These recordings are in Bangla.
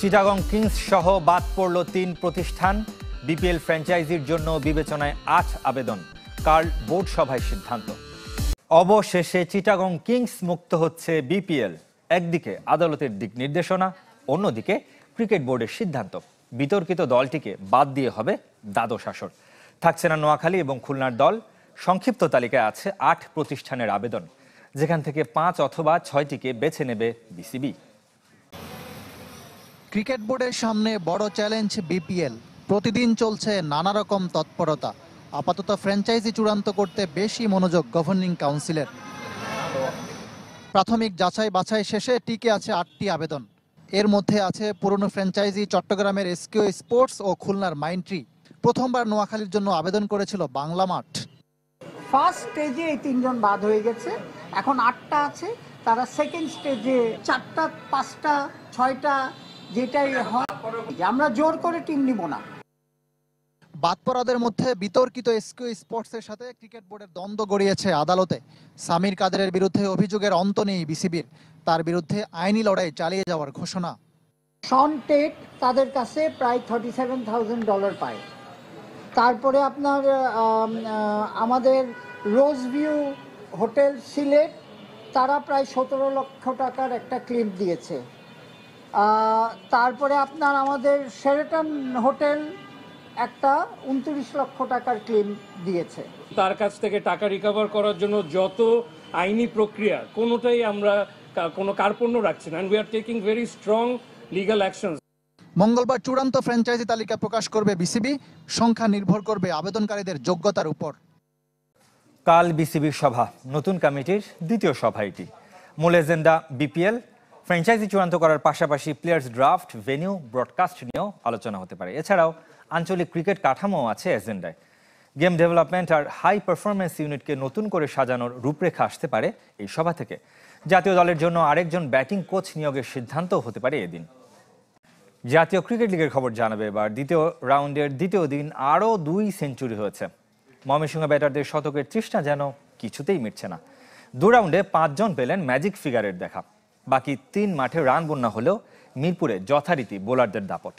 চিটাগং কিংস সহ বাদ পড়ল ৩ প্রতিষ্ঠান। বিপিএল ফ্র্যাঞ্চাইজির জন্য বিবেচনায় ৮ আবেদন। কাল বোর্ড সভায় সিদ্ধান্ত। অবশেষে চিটাগং কিংস মুক্ত হচ্ছে বিপিএল। একদিকে আদালতের দিক নির্দেশনা, অন্যদিকে ক্রিকেট বোর্ডের সিদ্ধান্ত। বিতর্কিত দলটিকে বাদ দিয়ে হবে দ্বাদশ আসর। থাকছে না নোয়াখালী এবং খুলনার দল। সংক্ষিপ্ত তালিকায় আছে ৮ প্রতিষ্ঠানের আবেদন, যেখান থেকে ৫ অথবা ৬টিকে বেছে নেবে বিসিবি। ক্রিকেট বোর্ডের সামনে বড় চ্যালেঞ্জ বিপিএল। প্রতিদিন চলছে নানা রকম তৎপরতা। আপাতত ফ্র্যাঞ্চাইজি চূড়ান্ত করতে বেশি মনোযোগ গভর্নিং কাউন্সিলের। প্রাথমিক যাচাই বাছাই শেষে টিকে আছে ৮টি আবেদন। এর মধ্যে আছে পুরনো ফ্র্যাঞ্চাইজি চট্টগ্রামের এসকিউ স্পোর্টস ও খুলনার মাইন্ট্রি। প্রথমবার নোয়াখালীর জন্য আবেদন করেছিল বাংলা মাঠ। ফার্স্ট স্টেজে এই ৩ জন বাদ হয়ে গেছে, এখন ৮টা আছে। তারা সেকেন্ড স্টেজে ৪টা, ৫টা, ৬টা যেটাই হয়, আমরা জোর করে টিম নিব না। বাদ পড়াদের মধ্যে বিতর্কিত এসকিউ স্পোর্টসের সাথে ক্রিকেট বোর্ডের দ্বন্দ্ব গড়িয়েছে আদালতে। সামির কাদেরের বিরুদ্ধে অভিযোগের অন্ত নেই বিসিবির। তার বিরুদ্ধে আইনি লড়াই চালিয়ে যাওয়ার ঘোষণা। শন টেট তাদের কাছে প্রায় $37,000 পায়। তারপরে আপনার আমাদের রোজ ভিউ হোটেল সিলেট, তারা প্রায় ১৭ লক্ষ টাকার একটা ক্লেম দিয়েছে। তারপরে আপনার আমাদের শেরাটন হোটেল একটা ২৯ লক্ষ টাকার ক্লেম দিয়েছে। তার কাছ থেকে টাকা রিকভার করার জন্য যত আইনি প্রক্রিয়া, কোনোটাই আমরা কোনো কার্পণ্য রাখছি না। We are taking very strong legal actions. মঙ্গলবার চূড়ান্ত ফ্র্যাঞ্চাইজি তালিকা প্রকাশ করবে বিসিবি। সংখ্যা নির্ভর করবে আবেদনকারীদের যোগ্যতার উপর। কাল বিসিবির সভা, নতুন কমিটির দ্বিতীয় সভা এটি। মূল এজেন্ডা বিপিএল। ফ্র্যাঞ্চাইজি চূড়ান্ত করার পাশাপাশি প্লেয়ার্স ড্রাফট, ভেন্যু, ব্রডকাস্ট নিয়েও আলোচনা হতে পারে। এছাড়াও আঞ্চলিক ক্রিকেট কাঠামো আছে এজেন্ডায়। গেম ডেভেলপমেন্ট আর হাই পারফরমেন্স ইউনিটকে নতুন করে সাজানোর রূপরেখা আসতে পারে এই সভা থেকে। জাতীয় দলের জন্য আরেকজন ব্যাটিং কোচ নিয়োগের সিদ্ধান্তও হতে পারে এদিন। জাতীয় ক্রিকেট লিগের খবর জানাবে এবার। দ্বিতীয় রাউন্ডের দ্বিতীয় দিন আরও ২ সেঞ্চুরি হয়েছে। ময়মনসিংহ ব্যাটারদের শতকের তৃষ্ণা যেন কিছুতেই মিটছে না। ২ রাউন্ডে ৫ জন পেলেন ম্যাজিক ফিগারের দেখা। বাকি ৩ মাঠে রান বন্যা হলেও মিরপুরে যথারীতি বোলারদের দাপট।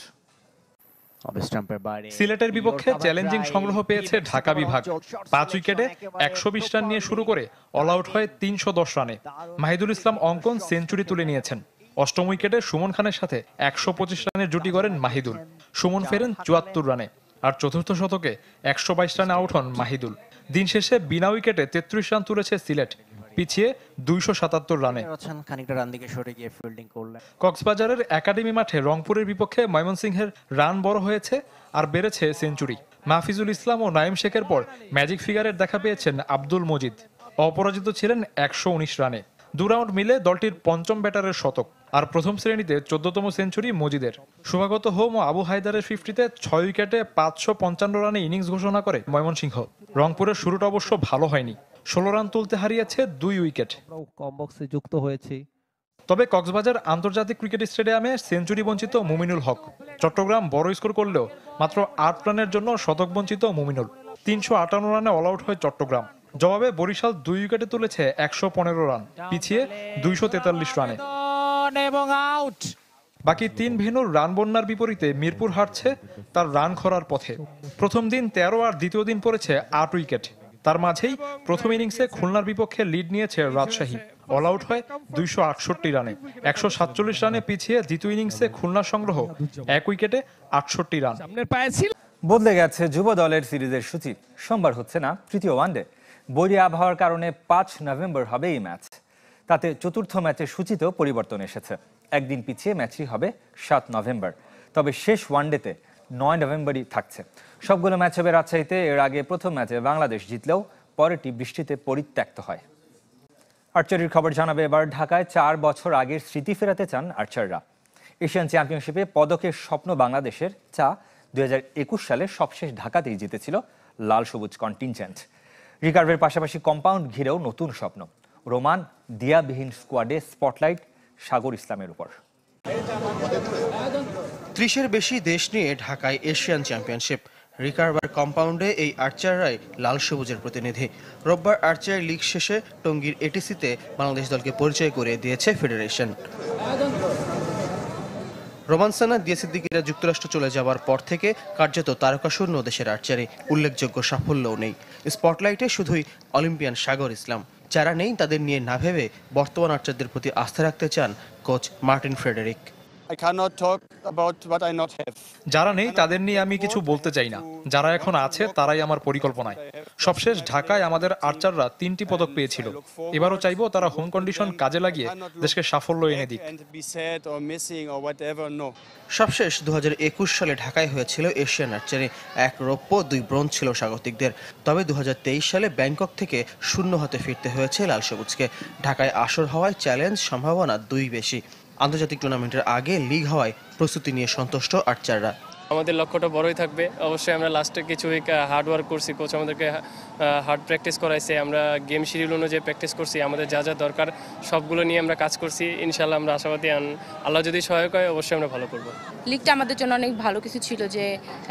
সিলেটের বিপক্ষে চ্যালেঞ্জিং সংগ্রহ পেয়েছে ঢাকা বিভাগ। ৫ উইকেটে ১২০ রান নিয়ে শুরু করে অল আউট হয় ৩১০ রানে। মাহিদুল ইসলাম অঙ্কন সেঞ্চুরি তুলে নিয়েছেন। অষ্টম উইকেটে সুমন খানের সাথে ১২৫ রানের জুটি করেন মাহিদুল। সুমন ফেরেন ৭৪ রানে। আর চতুর্থ শতকে ১২২ রানে আউট হন মাহিদুল। দিন শেষে বিনা উইকেটে ৩৩ রান তুলেছে সিলেট, পিছিয়ে ২৭৭ রানে। কক্সবাজারের একাডেমি মাঠে রংপুরের বিপক্ষে ময়মনসিংহের রান বড় হয়েছে আর বেড়েছে সেঞ্চুরি। মাহফিজুল ইসলাম ও নাইম শেখের পর ম্যাজিক ফিগারের দেখা পেয়েছেন আব্দুল মজিদ। অপরাজিত ছিলেন ১১৯ রানে। ২ রাউন্ড মিলে দলটির পঞ্চম ব্যাটারের শতক। আর প্রথম শ্রেণীতে ১৪তম সেঞ্চুরি মজিদের। শুভাগত হোম ও আবু হায়দারের 50-তে ৬ উইকেটে ৫৫৫ রানে ইনিংস ঘোষণা করে ময়মনসিংহ। রংপুরের শুরুটা অবশ্য ভালো হয়নি। ১৬ রান তুলতে হারিয়েছে ২ উইকেট। কম বক্সে যুক্ত হয়েছে। তবে কক্সবাজার আন্তর্জাতিক ক্রিকেট স্টেডিয়ামে সেঞ্চুরি বঞ্চিত মুমিনুল হক। চট্টগ্রাম বড় স্কোর করলেও মাত্র ৮ রানের জন্য শতক বঞ্চিত মুমিনুল। ৩৫৮ রানে অল আউট হয় চট্টগ্রাম। জবাবে বরিশাল ২ উইকেটে তুলেছে ১১৫ রান, পিছিয়ে ২৪৩ রানে। বাকি ৩ ভেন্যুর রান বন্যার বিপরীতে মিরপুর হারছে তার রান খরার পথে। প্রথম দিন ১৩ আর দ্বিতীয় দিন পড়েছে ৮ উইকেট। তার মাঝেই প্রথম ইনিংসে খুলনার বিপক্ষে লিড নিয়েছে রাজশাহী। অল আউট হয় ২৬৮ রানে। ১৪৭ রানে পিছিয়ে দ্বিতীয় ইনিংসে খুলনার সংগ্রহ ১ উইকেটে ৬৮ রান। বদলে গেছে যুব দলের সিরিজের সূচি। সোমবার হচ্ছে না তৃতীয় ওয়ানডে। বৈরী আবহাওয়ার কারণে ৫ নভেম্বর হবে এই ম্যাচ। তাতে চতুর্থ ম্যাচের সূচিতেও পরিবর্তন এসেছে। একদিন পিছিয়ে ম্যাচটি হবে ৭ নভেম্বর। তবে শেষ ওয়ানডেতে ৯ নভেম্বরই থাকছে। সবগুলো ম্যাচ হবে রাজশাহীতে। এর আগে প্রথম ম্যাচে বাংলাদেশ জিতলেও পরেরটি বৃষ্টিতে পরিত্যক্ত হয়। আর্চারির খবর জানাবে এবার। ঢাকায় ৪ বছর আগের স্মৃতি ফেরাতে চান আর্চাররা। এশিয়ান চ্যাম্পিয়নশিপে পদকের স্বপ্ন বাংলাদেশের। ২০২১ সালে সবশেষ ঢাকাতেই জিতেছিল লাল সবুজ কন্টিনজেন্ট। রিকার্ভের পাশাপাশি কম্পাউন্ড ঘিরেও নতুন স্বপ্ন। রোমান দিয়াবিহীন স্কোয়াডে স্পটলাইট সাগর ইসলামের উপর। ৩০-এর বেশি দেশ নিয়ে ঢাকায় এশিয়ান চ্যাম্পিয়নশিপ। রিকার্ভার কম্পাউন্ডে এই আর্চাররাই লাল সবুজের প্রতিনিধি। রোববার আর্চারি লিগ শেষে টঙ্গীর এটিসিতে বাংলাদেশ দলকে পরিচয় করিয়ে দিয়েছে ফেডারেশন। রোমানসানা দিয়া সিদ্দিকীরা যুক্তরাষ্ট্র চলে যাওয়ার পর থেকে কার্যত তারকাশূন্য দেশের আর্চারি, উল্লেখযোগ্য সাফল্যও নেই। স্পটলাইটে শুধুই অলিম্পিয়ান সাগর ইসলাম। যারা নেই তাদের নিয়ে না ভেবে বর্তমান আর্চারদের প্রতি আস্থা রাখতে চান কোচ মার্টিন ফ্রেডেরিক। যারা নেই তাদের নিয়ে আমি কিছু বলতে চাই না, যারা এখন আছে তারাই আমার পরিকল্পনায়। সবশেষ ঢাকায় আমাদের আর্চাররা 3টি পদক পেয়েছিল, এবারও চাইবো তারা হোম কন্ডিশন কাজে লাগিয়ে দেশকে সাফল্য এনে দিক। সবশেষ 2021 সালে ঢাকায় হয়েছিল এশিয়ান আর্চারি, 1 রৌপ্য 2 ব্রোঞ্জ ছিল স্বাগতিকদের। তবে 2023 সালে ব্যাংকক থেকে শূন্য হাতে ফিরতে হয়েছে লাল সবুজকে। ঢাকায় আসর হওয়ায় চ্যালেঞ্জ সম্ভাবনা 2 বেশি। আন্তর্জাতিক টুর্নামেন্টের আগে লিগ হওয়ায় প্রস্তুতি নিয়ে সন্তুষ্ট আর্চাররা। আমাদের লক্ষ্যটা বড়ই থাকবে। অবশ্যই আমরা লাস্টে কিছু উইক হার্ড ওয়ার্ক করছি, কোচ আমাদেরকে হার্ড প্র্যাকটিস করাইছে, আমরা গেম শিডিউল অনুযায়ী প্র্যাকটিস করছি, আমাদের যা যা দরকার সবগুলো নিয়ে আমরা কাজ করছি। ইনশাল্লাহ আমরা আশাবাদী, আল্লাহ যদি সহায়ক হয় অবশ্যই আমরা ভালো করব। লিগটা আমাদের জন্য অনেক ভালো কিছু ছিল, যে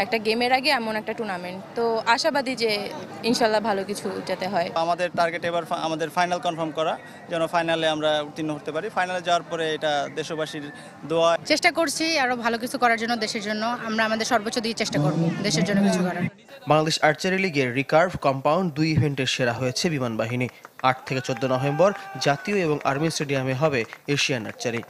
একটা গেমের আগে এমন একটা টুর্নামেন্ট, তো আশাবাদী যে ইনশাল্লাহ ভালো কিছু যাতে হয়। আমাদের টার্গেট এবার আমাদের ফাইনাল কনফার্ম করা, যেন ফাইনালে আমরা উত্তীর্ণ হতে পারি। ফাইনালে যাওয়ার পরে এটা দেশবাসীর দোয়া। চেষ্টা করছি আরো ভালো কিছু করার জন্য, দেশের জন্য আমরা আমাদের সর্বোচ্চ দিয়ে চেষ্টা করব দেশের জন্য কিছু করার। বাংলাদেশ আর্চারি লিগের রিকার্ভ কম্পাউন্ড 2 ইভেন্টের সেরা হয়েছে বিমান বাহিনী। 8 থেকে 14 নভেম্বর জাতীয় এবং আর্মি স্টেডিয়ামে হবে এশিয়ান আর্চারি।